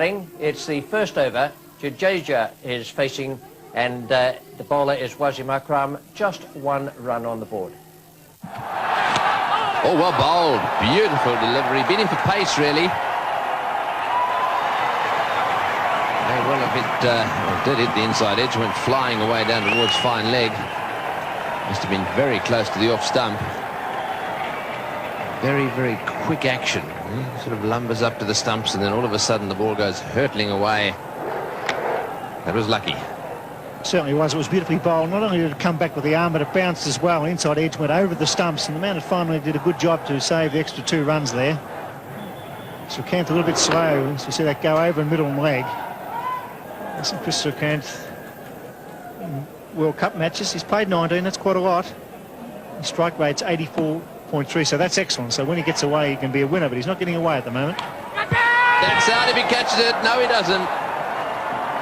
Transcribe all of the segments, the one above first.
It's the first over. Jadeja is facing, and the bowler is Wasim Akram. Just one run on the board. Oh, well bowled. Beautiful delivery. Beating for pace, really. Well, if it did hit the inside edge, went flying away down towards fine leg. Must have been very close to the off stump. Very, very quick action. He sort of lumbers up to the stumps, and then all of a sudden the ball goes hurtling away. That was lucky. Certainly was. It was beautifully bowled. Not only did it come back with the arm, but it bounced as well. Inside edge went over the stumps, and the man at finally did a good job to save the extra 2 runs there. Srikanth a little bit slow, so you see that go over in middle and leg. Listen, Chris Srikanth in World Cup matches, he's played 19, that's quite a lot. His strike rate's 84.3, so that's excellent. So when he gets away, he can be a winner, but he's not getting away at the moment. That's out if he catches it. No, he doesn't.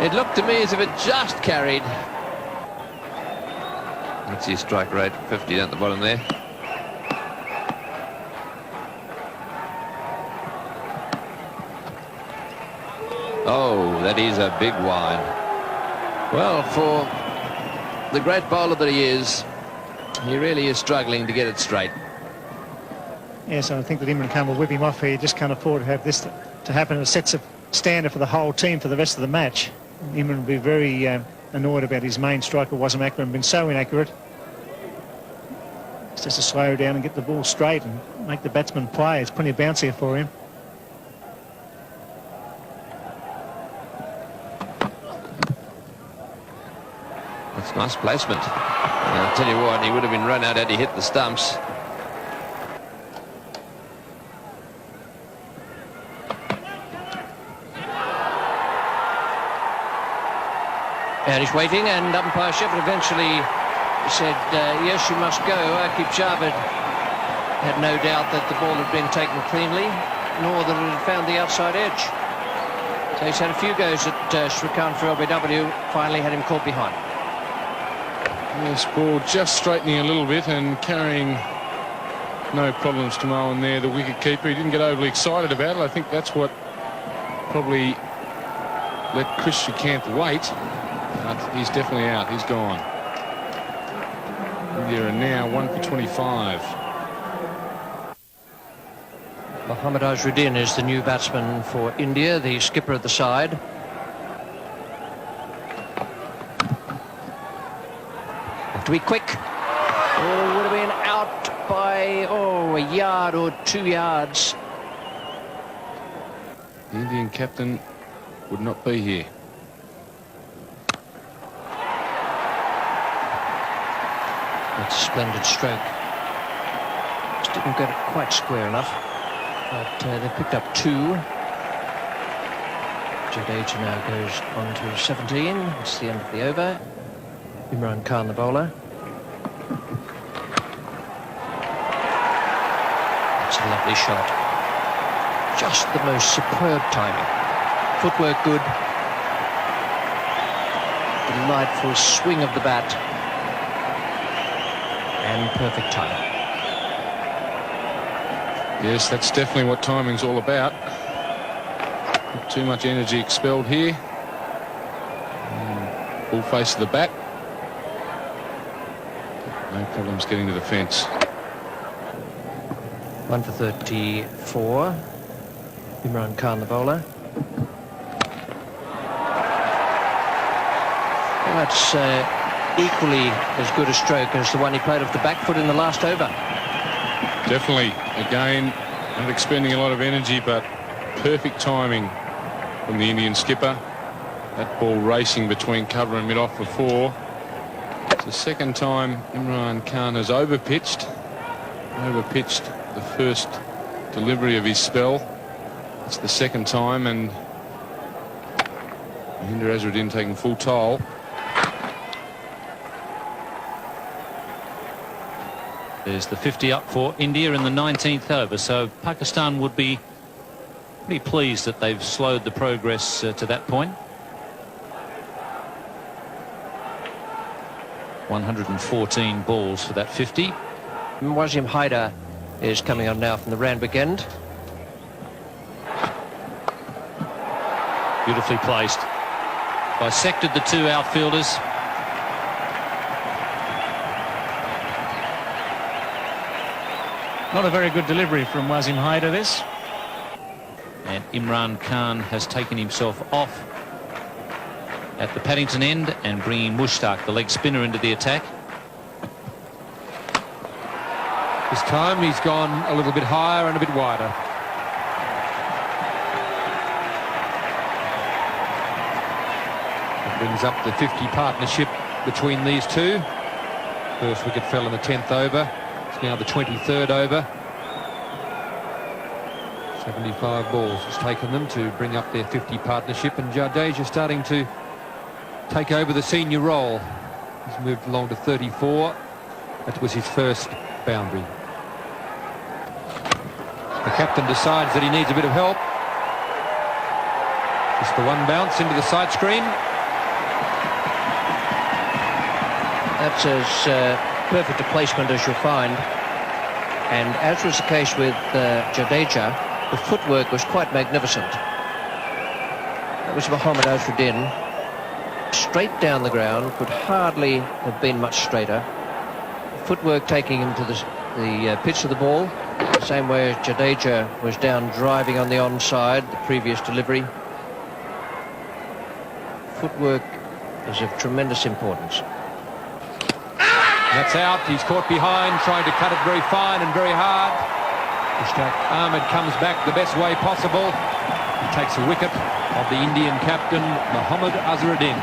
It looked to me as if it just carried. Let's see, strike rate 50 down at the bottom there. Oh, that is a big wide. Well, for the great bowler that he is, he really is struggling to get it straight. Yes, I think that Imran Khan will whip him off here. Just can't afford to have this to happen. It sets a standard for the whole team for the rest of the match. Imran will be very annoyed about his main striker, Wasim Akram, been so inaccurate. It's just to slow down and get the ball straight and make the batsman play. There's plenty of bounce here for him. That's nice placement. And I'll tell you what, he would have been run out had he hit the stumps. And he's waiting, and umpire Shepherd eventually said, yes, you must go. Aqib Javed had no doubt that the ball had been taken cleanly, nor that it had found the outside edge. So he's had a few goes at Srikanth for LBW, finally had him caught behind. This ball just straightening a little bit and carrying no problems to Mohan there, the wicket keeper. He didn't get overly excited about it. I think that's what probably let Chris Srikanth wait. But he's definitely out. He's gone. India are now 1 for 25. Mohammad Azharuddin is the new batsman for India, the skipper of the side. Have to be quick. Oh, would have been out by, a yard or 2 yards. The Indian captain would not be here. That's a splendid stroke. Just didn't get it quite square enough. But they picked up 2. Jadeja now goes on to 17. It's the end of the over. Imran Khan, the bowler. That's a lovely shot. Just the most superb timing. Footwork good. Delightful swing of the bat. And perfect timing. Yes, that's definitely what timing's all about. Not too much energy expelled here. Full face of the bat. No problems getting to the fence. 1 for 34. Imran Khan, the bowler. Well, that's equally as good a stroke as the one he played off the back foot in the last over. Definitely. Again, not expending a lot of energy, but perfect timing from the Indian skipper. That ball racing between cover and mid-off for 4. It's the second time Imran Khan has overpitched the first delivery of his spell. It's the second time, and Mahendra Azharuddin taking full toll. There's the 50 up for India in the 19th over, so Pakistan would be pretty pleased that they've slowed the progress to that point. 114 balls for that 50. Wasim Haider is coming on now from the Randwick end. Beautifully placed. Bisected the two outfielders. Not a very good delivery from Wasim Haider, this. And Imran Khan has taken himself off at the Paddington end and bringing Mushtaq, the leg spinner, into the attack. This time he's gone a little bit higher and a bit wider. It brings up the 50 partnership between these two. First wicket fell in the 10th over. It's now the 23rd over. 75 balls has taken them to bring up their 50 partnership, and Jadeja starting to take over the senior role. He's moved along to 34. That was his first boundary. The captain decides that he needs a bit of help. Just the one bounce into the side screen. That's as perfect a placement as you'll find. And as was the case with Jadeja, the footwork was quite magnificent. That was Mohammad Azharuddin. Straight down the ground, could hardly have been much straighter. Footwork taking him to the pitch of the ball, the same way as Jadeja was down driving on the onside, the previous delivery. Footwork is of tremendous importance. That's out. He's caught behind, trying to cut it very fine and very hard. Mushtaq Ahmed comes back the best way possible. He takes a wicket of the Indian captain, Mohammad Azharuddin.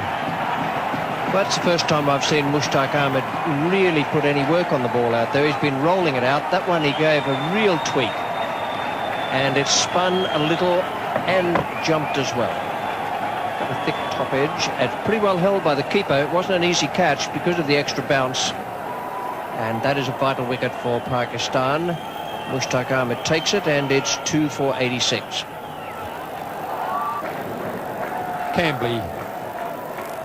That's the first time I've seen Mushtaq Ahmed really put any work on the ball out there. He's been rolling it out. That one he gave a real tweak. And it spun a little and jumped as well. Got a thick top edge. It's pretty well held by the keeper. It wasn't an easy catch because of the extra bounce. And that is a vital wicket for Pakistan. Mushtaq Ahmed takes it, and it's 2 for 86. Cambly,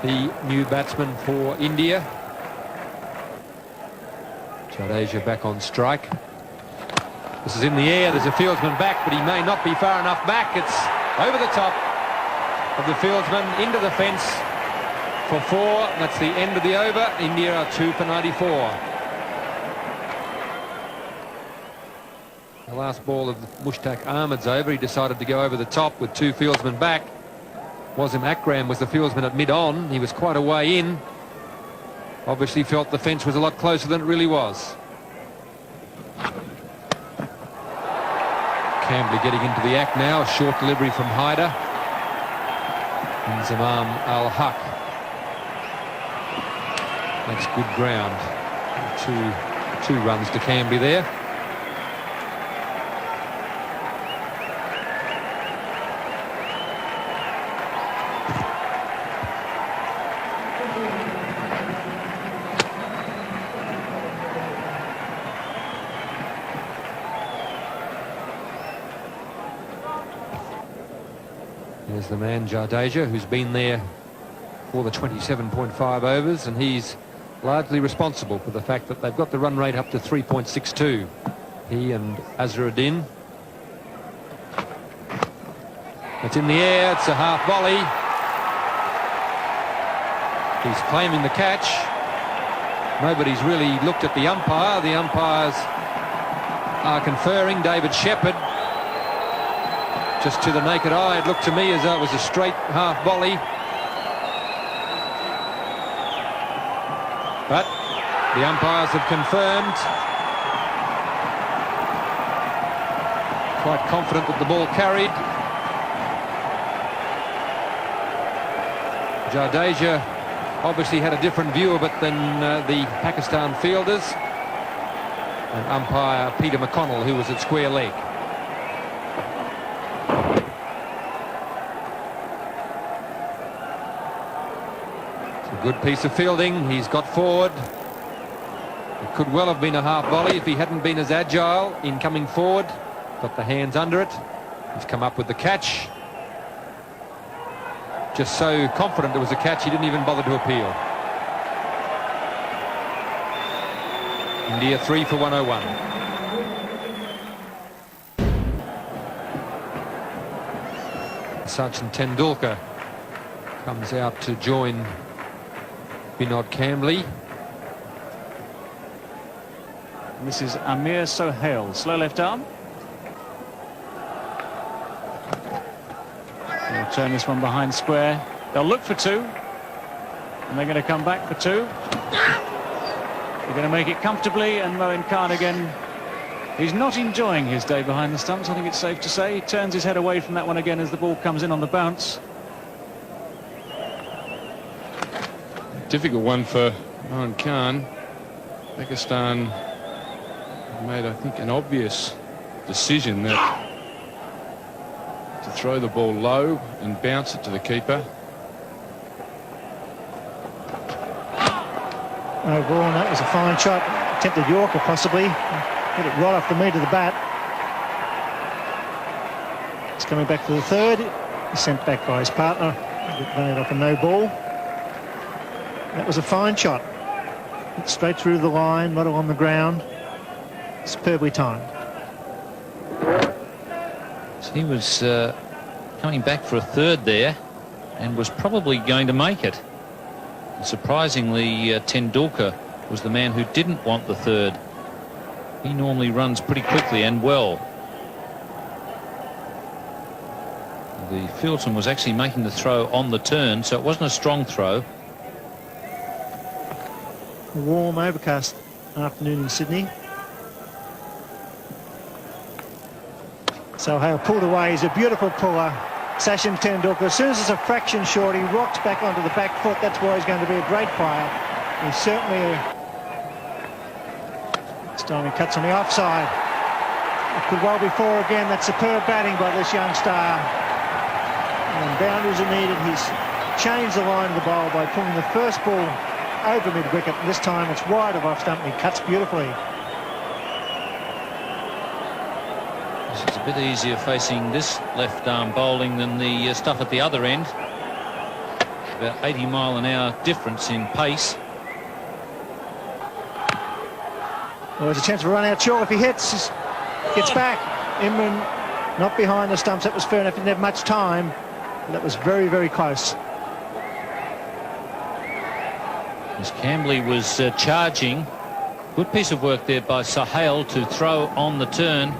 the new batsman for India. Jadeja back on strike. This is in the air. There's a fieldsman back, but he may not be far enough back. It's over the top of the fieldsman into the fence for 4. That's the end of the over. India are 2 for 94. The last ball of Mushtaq Ahmed's over. He decided to go over the top with 2 fieldsmen back. Wasim Akram was the fieldsman at mid-on. He was quite a way in. Obviously felt the fence was a lot closer than it really was. Cambly getting into the act now. A short delivery from Haider. And Zamam Al-Haq. That's good ground. Two runs to Cambly there. There's the man Jadeja, who's been there for the 27.5 overs, and he's largely responsible for the fact that they've got the run rate up to 3.62. He and Azharuddin. It's in the air. It's a half volley. He's claiming the catch. Nobody's really looked at the umpire. The umpires are conferring. David Shepherd. Just to the naked eye, it looked to me as though it was a straight half volley. But the umpires have confirmed. Quite confident that the ball carried. Jadeja obviously had a different view of it than the Pakistan fielders. And umpire Peter McConnell, who was at square leg. Good piece of fielding. He's got forward. It could well have been a half volley if he hadn't been as agile in coming forward. Got the hands under it. He's come up with the catch. Just so confident it was a catch, he didn't even bother to appeal. India 3 for 101. Sachin Tendulkar comes out to join Vinod Kambli. And this is Amir Sohail, slow left arm. They'll turn this one behind square. They'll look for two. And they're going to come back for two. They're going to make it comfortably, and Moin Khan again. He's not enjoying his day behind the stumps, I think it's safe to say. He turns his head away from that one again as the ball comes in on the bounce. Difficult one for Moin Khan. Pakistan made, I think, an obvious decision that to throw the ball low and bounce it to the keeper. No ball, and that was a fine shot. Attempted Yorker possibly. Hit it right off the meat of the bat. He's coming back for the third. He's sent back by his partner. Running off a no ball. That was a fine shot. Hit straight through the line, right on the ground. Superbly timed. So he was coming back for a third there and was probably going to make it. Surprisingly, Tendulkar was the man who didn't want the third. He normally runs pretty quickly and well. The fieldsman was actually making the throw on the turn, so it wasn't a strong throw. A warm, overcast afternoon in Sydney. Sohail pulled away. He's a beautiful puller. Sachin Tendulkar, as soon as it's a fraction short, he rocks back onto the back foot. That's why he's going to be a great player. He's certainly this time he cuts on the offside. It could well be four again. That's superb batting by this young star. And when boundaries are needed, he's changed the line of the bowl by pulling the first ball over mid-wicket. This time it's wide of off stump and he cuts beautifully. This is a bit easier facing this left arm bowling than the stuff at the other end. About 80-mile-an-hour difference in pace. Well, there's a chance of a run out short if he hits. Gets back. Imran not behind the stumps. That was fair enough. He didn't have much time. But that was very, very close. As Kambli was charging. Good piece of work there by Sohail to throw on the turn.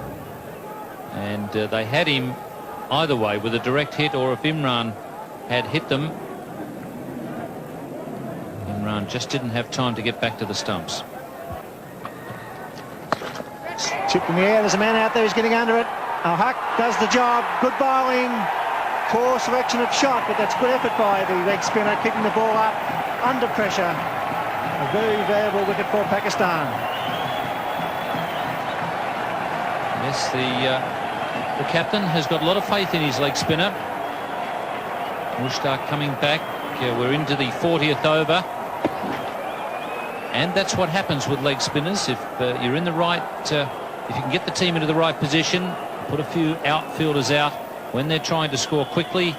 And they had him either way with a direct hit, or if Imran had hit them. Imran just didn't have time to get back to the stumps. Chipped in the air. There's a man out there who's getting under it. Al-Haq does the job. Good bowling. Poor selection of shot, but that's good effort by the leg spinner, kicking the ball up under pressure. A very valuable wicket for Pakistan. Yes, the captain has got a lot of faith in his leg spinner. Mushtaq coming back. We're into the 40th over. And that's what happens with leg spinners. If you're in the right, if you can get the team into the right position, put a few outfielders out, when they're trying to score quickly,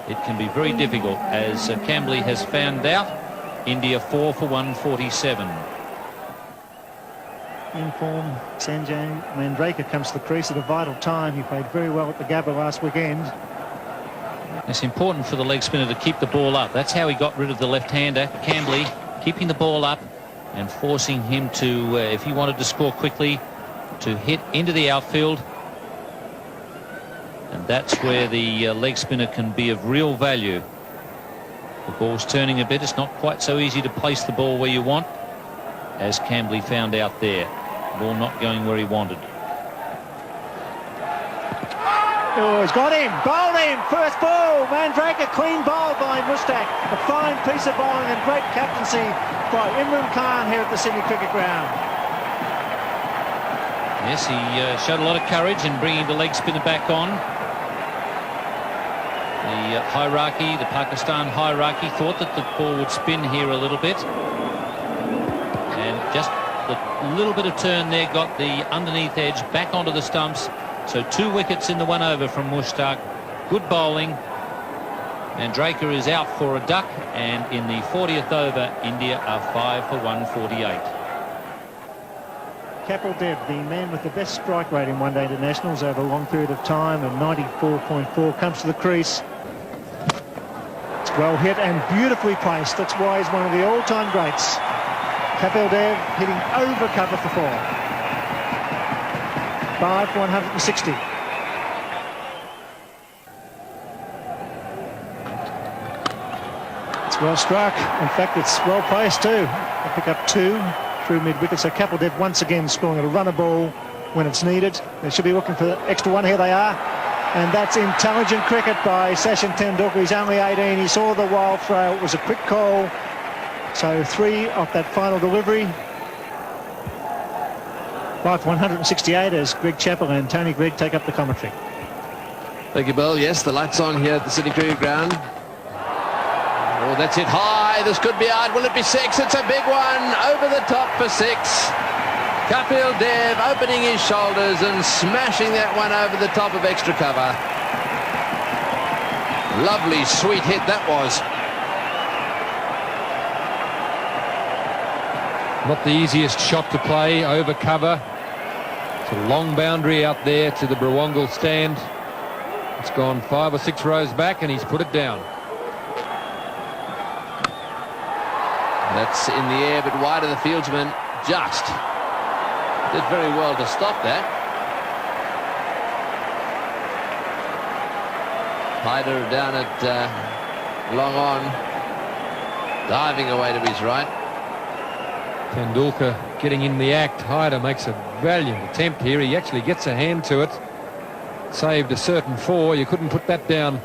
it can be very difficult, as Kambli has found out. India 4 for 147. In form, Sanjay Mandraker comes to the crease at a vital time. He played very well at the Gabba last weekend. It's important for the leg spinner to keep the ball up. That's how he got rid of the left-hander, Kambli, keeping the ball up and forcing him to, if he wanted to score quickly, to hit into the outfield. And that's where the leg spinner can be of real value. The ball's turning a bit. It's not quite so easy to place the ball where you want, as Kambli found out there. Ball not going where he wanted. Oh, he's got him. Bowled him. First ball. Mandraker clean bowl by Mushtaq. A fine piece of bowling and great captaincy by Imran Khan here at the Sydney Cricket Ground. Yes, he showed a lot of courage in bringing the leg spinner back on. The hierarchy, the Pakistan hierarchy, thought that the ball would spin here a little bit. And just the little bit of turn there got the underneath edge back onto the stumps. So 2 wickets in the 1 over from Mushtaq. Good bowling. Mandraker is out for a duck, and in the 40th over, India are 5 for 148. Kapil Dev, the man with the best strike rate in one-day internationals over a long period of time, and 94.4, comes to the crease. It's well hit and beautifully placed. That's why he's one of the all-time greats. Kapil Dev hitting over cover for 4. 5 for 160. It's well struck. In fact, it's well placed too. They pick up 2 through mid-wicket. So Kapil Dev once again scoring a runner ball when it's needed. They should be looking for the extra one. Here they are. And that's intelligent cricket by Sachin Tendulkar. He's only 18. He saw the wild throw. It was a quick call. So 3 off that final delivery. 5 for 168 as Greg Chappell and Tony Greig take up the commentary. Thank you, Bill. Yes, the lights on here at the Sydney Cricket Ground. Oh, that's it high. This could be out. Will it be 6? It's a big one. Over the top for 6. Kapil Dev opening his shoulders and smashing that one over the top of extra cover. Lovely, sweet hit that was. Not the easiest shot to play, over cover. It's a long boundary out there to the Brawangal stand. It's gone 5 or 6 rows back and he's put it down. That's in the air, but wide of the fieldsman. Just did very well to stop that. Hyder down at long on, diving away to his right. Tendulkar getting in the act. Hyder makes a valiant attempt here. He actually gets a hand to it. Saved a certain 4. You couldn't put that down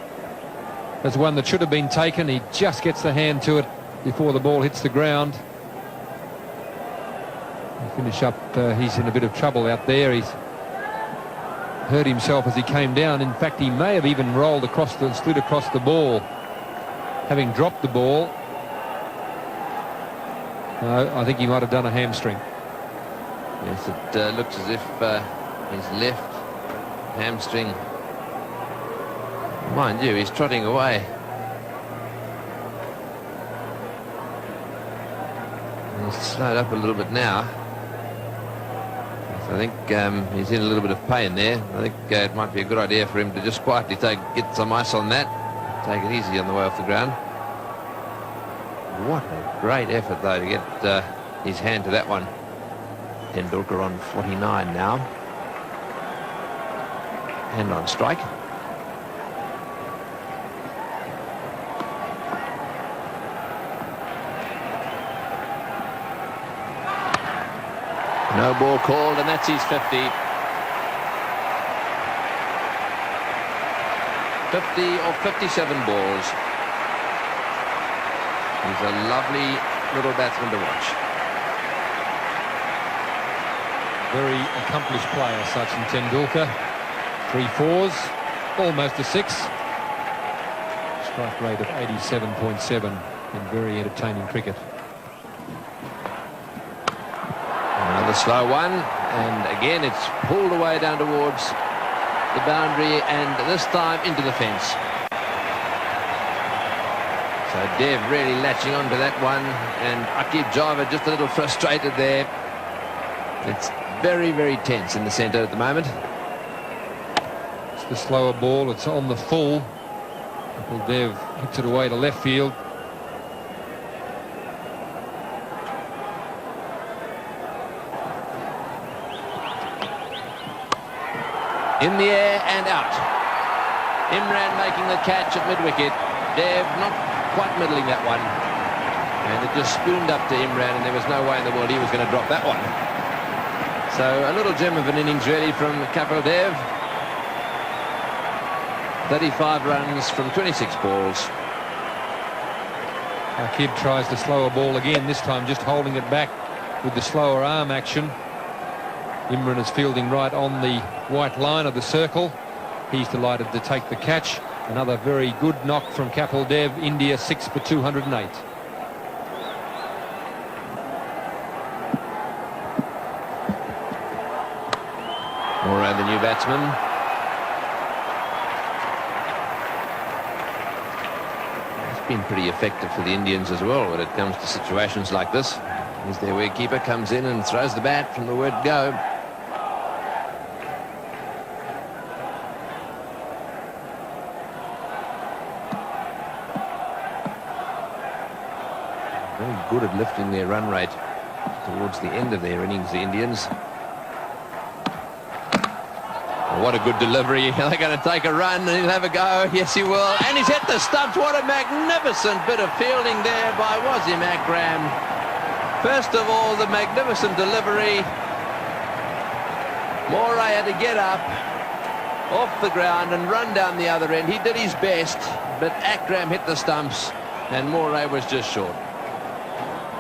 as one that should have been taken. He just gets the hand to it before the ball hits the ground. Finish up, he's in a bit of trouble out there. He's hurt himself as he came down. In fact, he may have even rolled across the, slid across the ball, having dropped the ball. No, I think he might have done a hamstring. Yes, it looks as if his left hamstring. Mind you, he's trotting away. He's slowed up a little bit now. So I think he's in a little bit of pain there. I think it might be a good idea for him to just quietly get some ice on that. Take it easy on the way off the ground. What a great effort, though, to get his hand to that one. Tendulkar on 49 now. Hand on strike. No ball called, and that's his 50. 50 or 57 balls. He's a lovely little batsman to watch. Very accomplished player, Sachin Tendulkar. 3 4s, almost a 6. Strike rate of 87.7 in very entertaining cricket. Another slow one, and again it's pulled away down towards the boundary, and this time into the fence. So Dev really latching onto that one, and Aqib Java just a little frustrated there. It's very, very tense in the centre at the moment. It's the slower ball, it's on the full. Kapil Dev hits it away to left field. In the air and out. Imran making the catch at mid-wicket. Dev not quite middling that one. And it just spooned up to Imran, and there was no way in the world he was going to drop that one. So a little gem of an innings really from Kapil Dev. 35 runs from 26 balls. Aqib tries the slower ball again, this time just holding it back with the slower arm action. Imran is fielding right on the white line of the circle. He's delighted to take the catch. Another very good knock from Kapil Dev. India 6 for 208. Moreau, the new batsman. It's been pretty effective for the Indians as well when it comes to situations like this. Here's their wicketkeeper, comes in and throws the bat from the word go. Very good at lifting their run rate towards the end of their innings, the Indians. What a good delivery. They're going to take a run and he'll have a go. Yes, he will. And he's hit the stumps. What a magnificent bit of fielding there by Wasim Akram. First of all, the magnificent delivery. Moray had to get up off the ground and run down the other end. He did his best, but Akram hit the stumps and Moray was just short.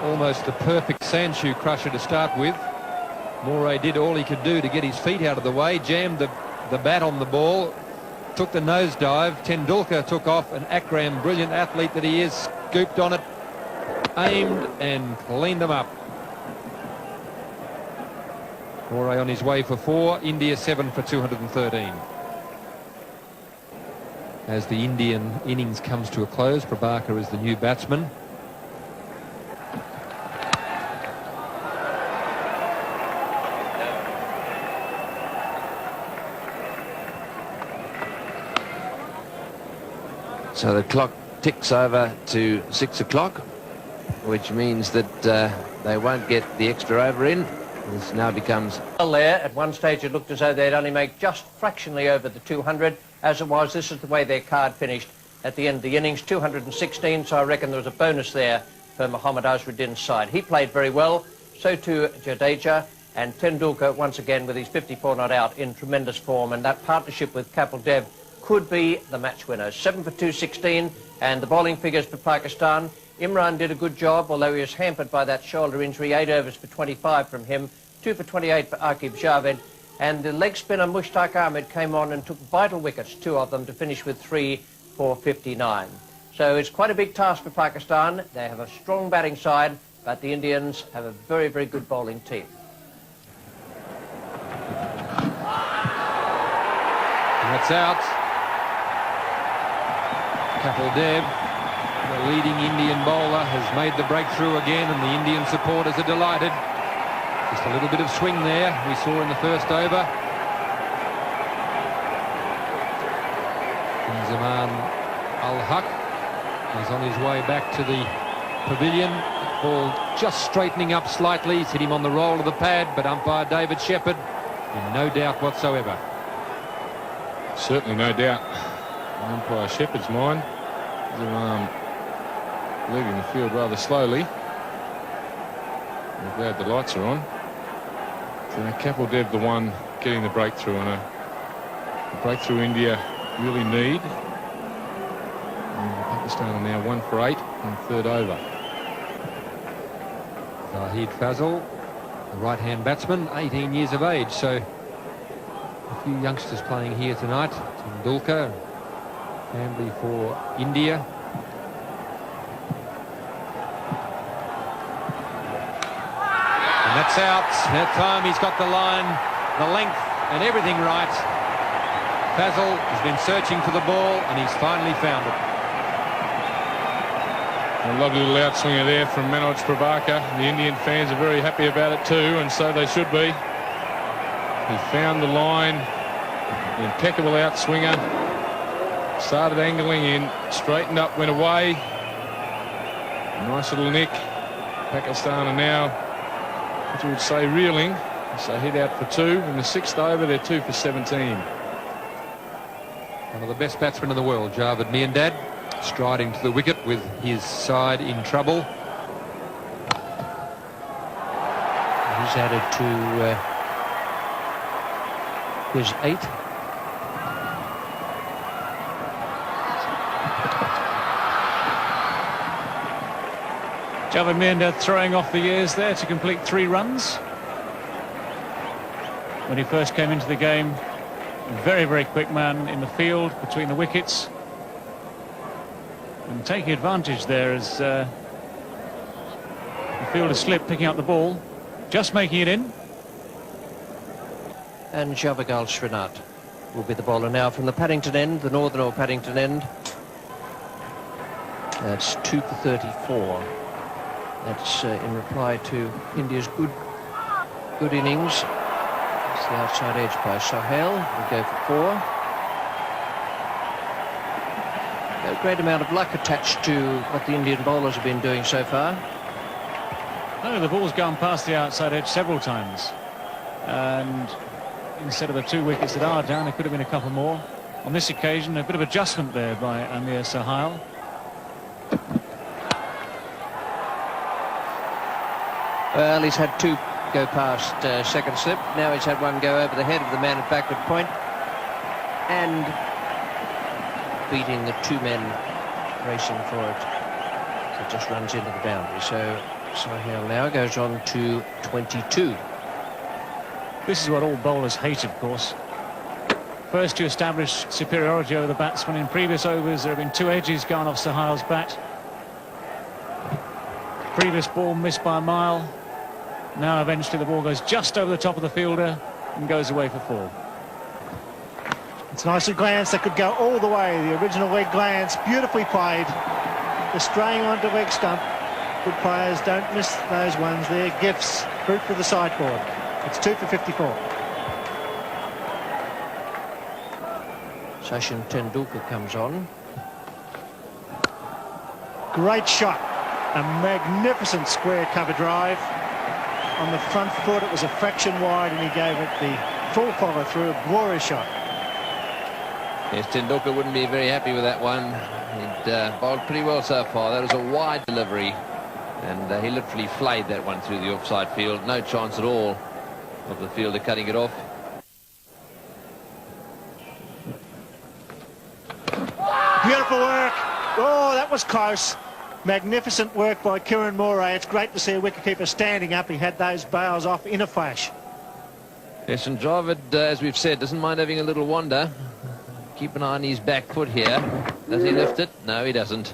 Almost the perfect Sandshoe crusher to start with. Moray did all he could do to get his feet out of the way, jammed the bat on the ball, took the nosedive. Tendulkar took off, and Akram, brilliant athlete that he is, scooped on it, aimed and cleaned them up. Moray on his way for 4, India 7 for 213. As the Indian innings comes to a close, Prabhakar is the new batsman. So the clock ticks over to 6 o'clock, which means that they won't get the extra over in. This now becomes... There, at one stage it looked as though they'd only make just fractionally over the 200. As it was, this is the way their card finished at the end of the innings, 216, so I reckon there was a bonus there for Mohammad Azharuddin's side. He played very well, so too Jadeja, and Tendulkar once again with his 54 not out in tremendous form, and that partnership with Kapil Dev could be the match winner. 7 for 216, and the bowling figures for Pakistan. Imran did a good job, although he was hampered by that shoulder injury. 8 overs for 25 from him, 2 for 28 for Aqib Javed, and the leg spinner Mushtaq Ahmed came on and took vital wickets, 2 of them, to finish with 3 for 59. So it's quite a big task for Pakistan. They have a strong batting side, but the Indians have a very, very good bowling team. That's out. Kapil Dev, the leading Indian bowler, has made the breakthrough again, and the Indian supporters are delighted. Just a little bit of swing there we saw in the first over. Zaman Al-Haq is on his way back to the pavilion. Ball just straightening up slightly. He's hit him on the roll of the pad, but umpire David Shepherd in no doubt whatsoever. Certainly no doubt. Umpire Shepherd's mind. Zaman leaving the field rather slowly. I'm glad the lights are on. So Kapil Dev the one getting the breakthrough, and a breakthrough India really need. And Pakistan are now 1 for 8 on third over. Zahid Fazal, the right-hand batsman, 18 years of age, so a few youngsters playing here tonight. Tendulkar, family for India. And that's out. That time he's got the line, the length and everything right. Fazal has been searching for the ball and he's finally found it. A lovely little outswinger there from Manoj Prabhakar. The Indian fans are very happy about it too, and so they should be. He found the line. Impeccable outswinger. Started angling in, straightened up, went away. Nice little nick. Pakistan are now, what you would say, reeling. So hit out for 2. In the 6th over, they're 2 for 17. One of the best batsmen in the world, Javed Miandad, striding to the wicket with his side in trouble. He's added to his 8. Javed Miandad throwing off the years there to complete 3 runs. When he first came into the game, a very, very quick man in the field between the wickets. And taking advantage there as the fielder slipped, picking up the ball, just making it in. And Javagal Srinath will be the bowler now from the Paddington end, the northern or Paddington end. That's 2 for 34. That's in reply to India's good innings. It's the outside edge by Sohail. Will go for 4. A great amount of luck attached to what the Indian bowlers have been doing so far. No, the ball's gone past the outside edge several times. And instead of the 2 wickets that are down, there could have been a couple more. On this occasion, a bit of adjustment there by Amir Sohail. Well, he's had 2 go past second slip. Now he's had 1 go over the head of the man at backward point. And beating the 2 men racing for it. So it just runs into the boundary. So Sohail now goes on to 22. This is what all bowlers hate, of course. First to establish superiority over the batsman. In previous overs, there have been 2 edges gone off Sohail's bat. Previous ball missed by a mile. Now eventually the ball goes just over the top of the fielder and goes away for 4. It's nicely glanced. That could go all the way. The original leg glance, beautifully played. The straying onto leg stump. Good players don't miss those ones. They're gifts. Fruit for the sideboard. It's 2 for 54. Sachin Tendulkar comes on. Great shot. A magnificent square cover drive. On the front foot, it was a fraction wide, and he gave it the full follow through. A glorious shot. Yes, Tendulkar wouldn't be very happy with that one. He'd bowled pretty well so far. That was a wide delivery, and he literally flayed that one through the offside field. No chance at all of the fielder cutting it off. Beautiful work. Oh, that was close. Magnificent work by Kiran Moray. It's great to see a wicketkeeper standing up. He had those bails off in a flash. Yes, and Dravid, as we've said, doesn't mind having a little wander. Keep an eye on his back foot here. Does he lift it? No, he doesn't.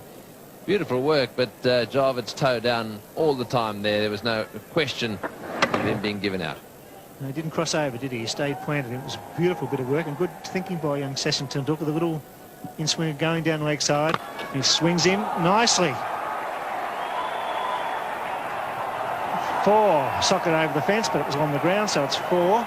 Beautiful work, but Dravid's toe down all the time there. There was no question of him being given out. No, he didn't cross over, did he? He stayed planted. It was a beautiful bit of work and good thinking by young Sachin Tendulkar. The little in-swinger going down leg side. He swings in nicely. 4. Socket over the fence, but it was on the ground, so it's 4.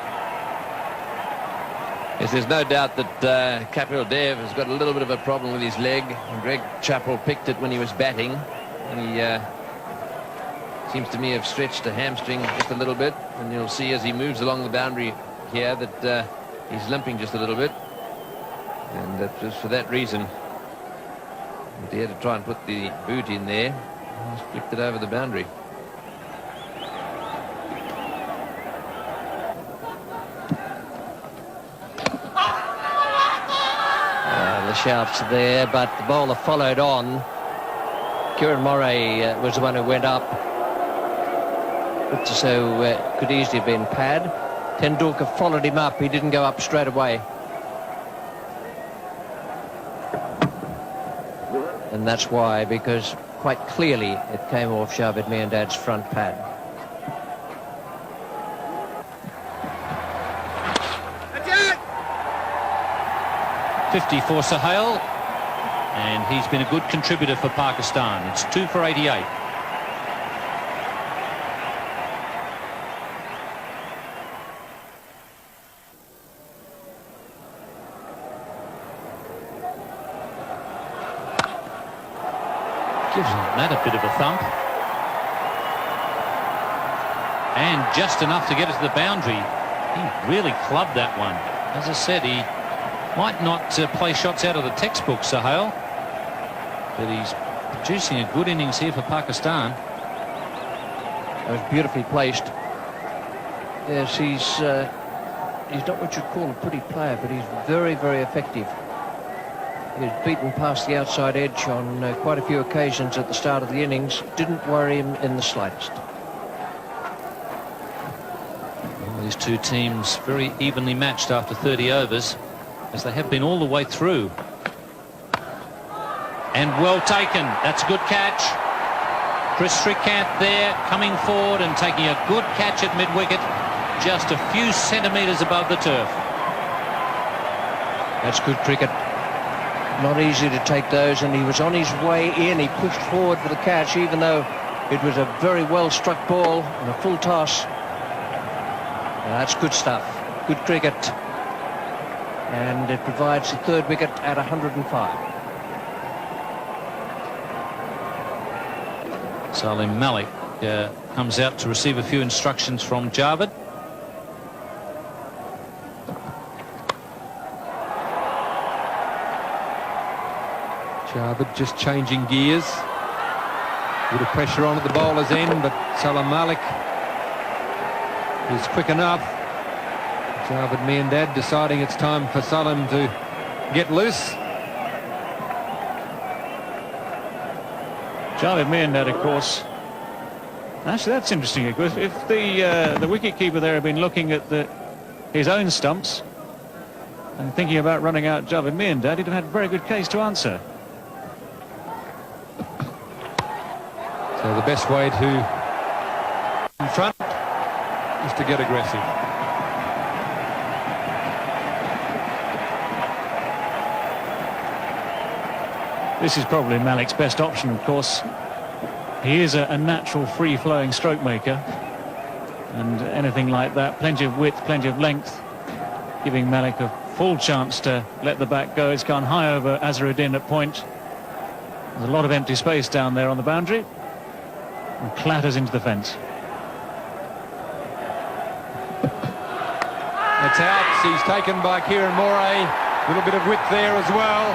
Yes, there's no doubt that Kapil Dev has got a little bit of a problem with his leg. And Greg Chappell picked it when he was batting, and he seems to me have stretched a hamstring just a little bit. And you'll see as he moves along the boundary here that he's limping just a little bit, and that just for that reason that he had to try and put the boot in there. He's flicked it over the boundary. The shouts there, but the bowler followed on. Kiran Moray was the one who went up. So could easily have been pad. Tendulkar followed him up. He didn't go up straight away. And that's why, because quite clearly it came off Javed Miandad's front pad. .50 for Sohail, and he's been a good contributor for Pakistan. It's 2 for 88. Gives that a bit of a thump. And just enough to get it to the boundary. He really clubbed that one. As I said, he might not play shots out of the textbook, Sohail, but he's producing a good innings here for Pakistan. It was beautifully placed. Yes, he's not what you'd call a pretty player, but he's very, very effective. He was beaten past the outside edge on quite a few occasions at the start of the innings. Didn't worry him in the slightest. Well, these two teams very evenly matched after 30 overs, as they have been all the way through. And well taken. That's a good catch. Chris Srikanth there, coming forward and taking a good catch at mid-wicket, just a few centimetres above the turf. That's good cricket. Not easy to take those, and he was on his way in. He pushed forward for the catch, even though It was a very well struck ball and a full toss. That's good stuff. Good cricket. And it provides the third wicket at 105. Salim Malik comes out to receive a few instructions from Javed. Javed just changing gears. A bit of pressure on at the bowler's end, but Salim Malik is quick enough. Javed Miandad deciding it's time for Salim to get loose. Javed Miandad, of course. Actually, that's interesting. If the wicket-keeper there had been looking at his own stumps and thinking about running out Javed Miandad, he'd have had a very good case to answer. So the best way to in front is to get aggressive. This is probably Malik's best option, of course. He is a natural free-flowing stroke maker, and anything like that, plenty of width, plenty of length, giving Malik a full chance to let the bat go. It's gone high over Azharuddin at point. There's a lot of empty space down there on the boundary, and clatters into the fence. It's out. He's taken by Kieran Moray. A little bit of width there as well.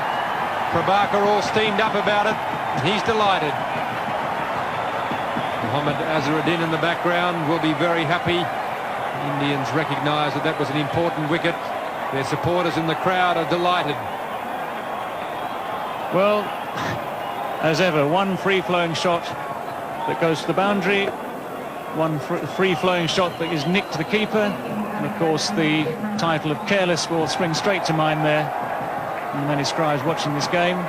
Prabhakar all steamed up about it. He's delighted. Mohammad Azharuddin in the background will be very happy. Indians recognise that that was an important wicket. Their supporters in the crowd are delighted. Well, as ever, one free-flowing shot that goes to the boundary, one free-flowing shot that is nicked to the keeper, and of course the title of careless will spring straight to mind there. And many scribes watching this game.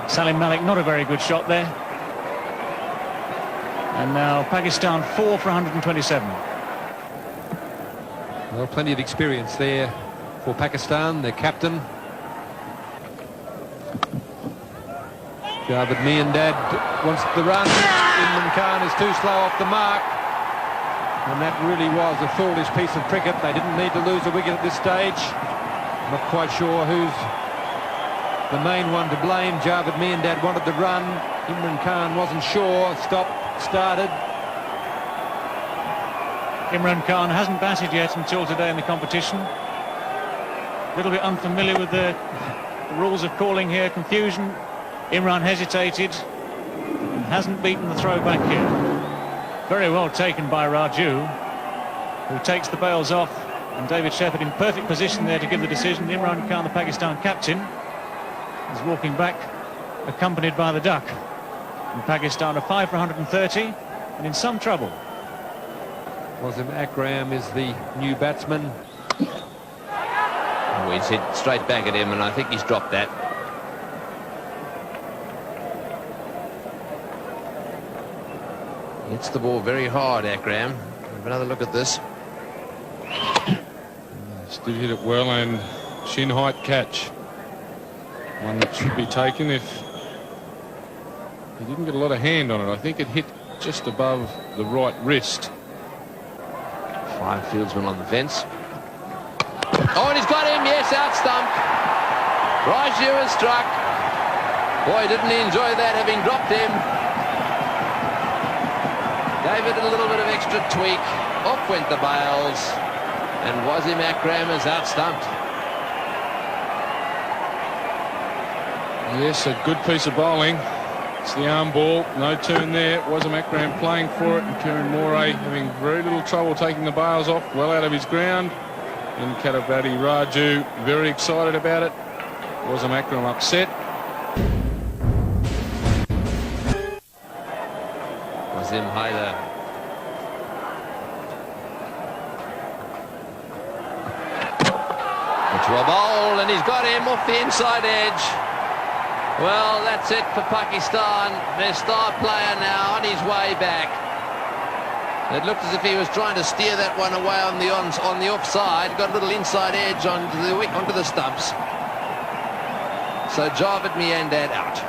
Salim Malik, not a very good shot there. And now Pakistan 4 for 127. Well, plenty of experience there for Pakistan, their captain. Javed Miandad wants the run. Imran Khan is too slow off the mark. And that really was a foolish piece of cricket. They didn't need to lose a wicket at this stage. Not quite sure who's the main one to blame. Javed Miandad wanted the run. Imran Khan wasn't sure. Started. Imran Khan hasn't batted yet until today in the competition. A little bit unfamiliar with the rules of calling here. Confusion. Imran hesitated and hasn't beaten the throw back here. Very well taken by Raju, who takes the bails off, and David Shepherd in perfect position there to give the decision. Imran Khan, the Pakistan captain, is walking back accompanied by the duck. And Pakistan are 5 for 130 and in some trouble. Wasim Akram is the new batsman. Oh, he's hit straight back at him, and I think he's dropped that. Hits the ball very hard, Akram. Have another look at this. Still hit it well, and shin height catch. One that should be taken if he didn't get a lot of hand on it. I think it hit just above the right wrist. 5 fieldsmen on the fence. Oh, and he's got him. Yes, out stump. Raju has struck. Boy, didn't he enjoy that, having dropped him. Gave it a little bit of extra tweak. Off went the bails. And Wasim Akram is out stumped. Yes, a good piece of bowling. It's the arm ball, no turn there. Wasim Akram playing for it, and Kieran Moray having very little trouble taking the bails off, well out of his ground. And Katavati Raju very excited about it. Wasim Akram upset. Wasim Haider. To a bowl, and he's got him off the inside edge. Well, that's it for Pakistan. Their star player now on his way back. It looked as if he was trying to steer that one away on the offside. Got a little inside edge onto the stumps. So Javed Miandad out.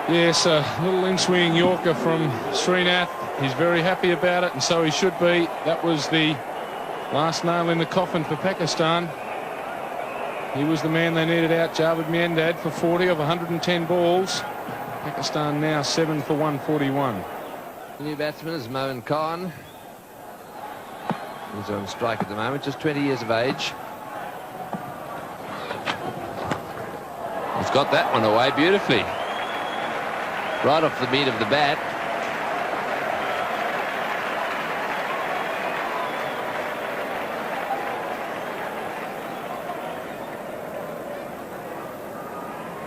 Yes, a little in-swinging Yorker from Srinath. He's very happy about it, and so he should be. That was the last nail in the coffin for Pakistan. He was the man they needed out, Javed Miandad, for 40 of 110 balls. Pakistan now 7 for 141. The new batsman is Moin Khan. He's on strike at the moment, just 20 years of age. He's got that one away beautifully. Right off the meat of the bat.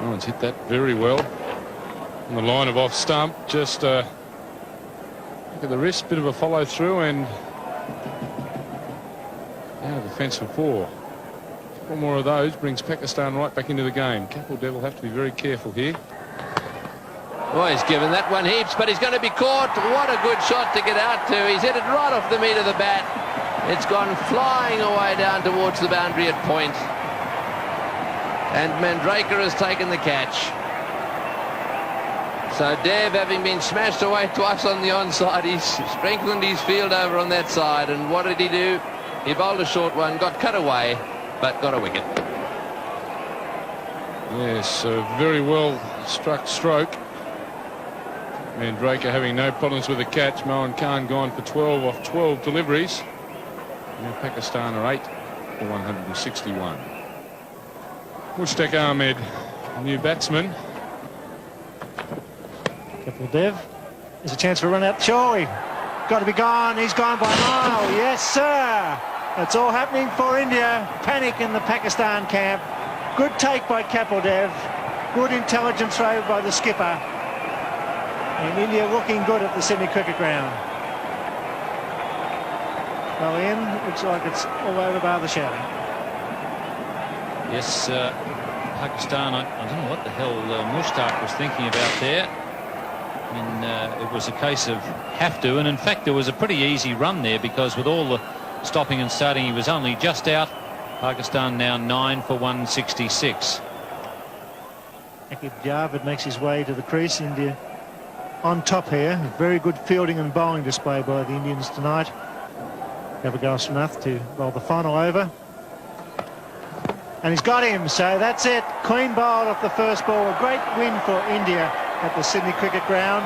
Oh, it's hit that very well. On the line of off stump, just look at the wrist, bit of a follow through, and out of the fence for 4. One more of those brings Pakistan right back into the game. Kapil Dev will have to be very careful here. Oh, he's given that one heaps, but he's going to be caught. What a good shot to get out to. He's hit it right off the meat of the bat. It's gone flying away down towards the boundary at point. And Mandraker has taken the catch. So Dev, having been smashed away twice on the onside, he's strengthened his field over on that side. And what did he do? He bowled a short one, got cut away, but got a wicket. Yes, a very well struck stroke. Mandraker having no problems with the catch. Moin Khan gone for 12 off 12 deliveries. Now Pakistan are 8 for 161. Mushtaq Ahmed, new batsman. Kapil Dev. There's a chance for a run out. Choi. Got to be gone. He's gone by a mile. Yes, sir. It's all happening for India. Panic in the Pakistan camp. Good take by Kapil Dev. Good intelligent throw by the skipper. And India looking good at the Sydney Cricket Ground. Well, Ian, looks like it's all over bar the shouting. Yes, Pakistan, I don't know what the hell Mushtaq was thinking about there. I mean, it was a case of have to, and in fact there was a pretty easy run there because with all the stopping and starting he was only just out. Pakistan now 9 for 166. Aqib Javed makes his way to the crease. India on top here. Very good fielding and bowling display by the Indians tonight. Gavagal Srinath to bowl the final over. And he's got him, so that's it. Clean bowled off the first ball. A great win for India at the Sydney Cricket Ground.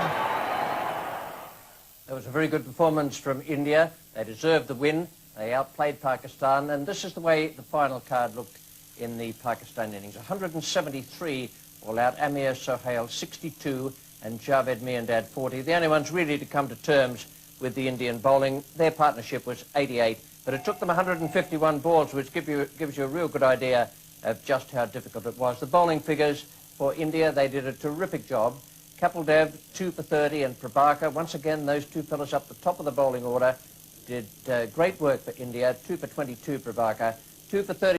It was a very good performance from India. They deserved the win. They outplayed Pakistan, and this is the way the final card looked in the Pakistan innings. 173 all out. Amir Sohail 62 and Javed Miandad 40. The only ones really to come to terms with the Indian bowling. Their partnership was 88, but it took them 151 balls, which gives you a real good idea of just how difficult it was. The bowling figures for India, they did a terrific job. Kapil Dev 2 for 30 and Prabhakar, once again those two fellas up the top of the bowling order, did great work for India. 2 for 22 Prabhakar, 2 for 30